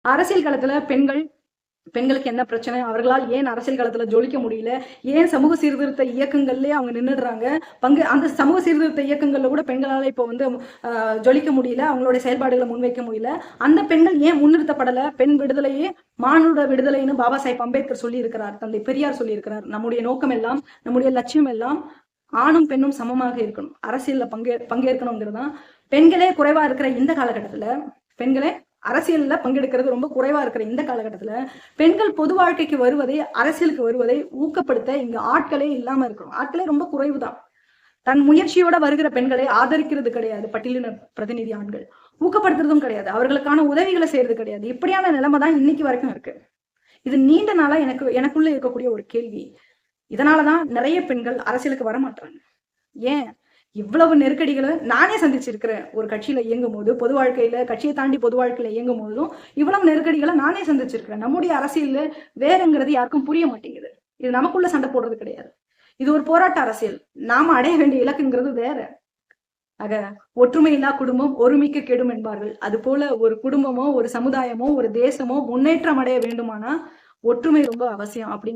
அரசியல் களத்துல பெண்களுக்கு என்ன பிரச்சனை, அவர்களால் ஏன் அரசியல் களத்துல ஜொலிக்க முடியல, ஏன் சமூக சீர்திருத்த இயக்கங்கள்லயே அவங்க நின்றுடுறாங்க, அந்த சமூக சீர்திருத்த இயக்கங்கள்ல கூட பெண்களால இப்போ வந்து ஜொலிக்க முடியல, அவங்களுடைய செயல்பாடுகளை முன்வைக்க முடியல. அந்த பெண்கள் ஏன் முன்னிறுத்தப்படல? பெண் விடுதலையே மானுட விடுதலைன்னு பாபா சாஹிப் அம்பேத்கர் சொல்லி இருக்கிறார், தந்தை பெரியார் சொல்லி இருக்கிறார். நம்முடைய நோக்கம் எல்லாம், நம்முடைய லட்சியம் எல்லாம் ஆணும் பெண்ணும் சமமாக இருக்கணும், அரசியல்ல பங்கேற்கணுங்கிறதுதான். பெண்களே குறைவா இருக்கிற இந்த காலகட்டத்துல, பெண்களே அரசியல்ல பங்கெடுக்கிறது ரொம்ப குறைவா இருக்கிற இந்த காலகட்டத்துல பெண்கள் பொது வாழ்க்கைக்கு வருவதை, அரசியலுக்கு வருவதை ஊக்கப்படுத்த இங்க ஆட்களே இல்லாம இருக்கிறோம். ஆட்களே ரொம்ப குறைவுதான். தன் முயற்சியோட வருகிற பெண்களை ஆதரிக்கிறது கிடையாது பட்டியலின பிரதிநிதி ஆண்கள், ஊக்கப்படுத்துறதும் கிடையாது, அவர்களுக்கான உதவிகளை செய்யறது கிடையாது. இப்படியான நிலைமை தான் இன்னைக்கு வரைக்கும் இருக்கு. இது நீண்ட நாளா எனக்குள்ள இருக்கக்கூடிய ஒரு கேள்வி. இதனாலதான் நிறைய பெண்கள் அரசியலுக்கு வர மாட்டாங்க. ஏன் இவ்வளவு நெருக்கடிகளை நானே சந்திச்சிருக்கிறேன். ஒரு கட்சியில இயங்கும் போது, பொது வாழ்க்கையில, கட்சியை தாண்டி பொது வாழ்க்கையில இயங்கும் போதும் இவ்வளவு நெருக்கடிகளை நானே சந்திச்சிருக்கிறேன். நம்முடைய அரசியல் வேறுங்கிறது யாருக்கும் புரிய மாட்டேங்குது. இது நமக்குள்ள சண்டை போடுறது கிடையாது, இது ஒரு போராட்ட அரசியல். நாம அடைய வேண்டிய இலக்குங்கிறது வேற. ஆக ஒற்றுமை இல்லா குடும்பம் ஒருமிக்க கெடும் என்பார்கள். அது போல ஒரு குடும்பமோ, ஒரு சமுதாயமோ, ஒரு தேசமோ முன்னேற்றம் அடைய வேண்டுமானா ஒற்றுமை ரொம்ப அவசியம். அப்படி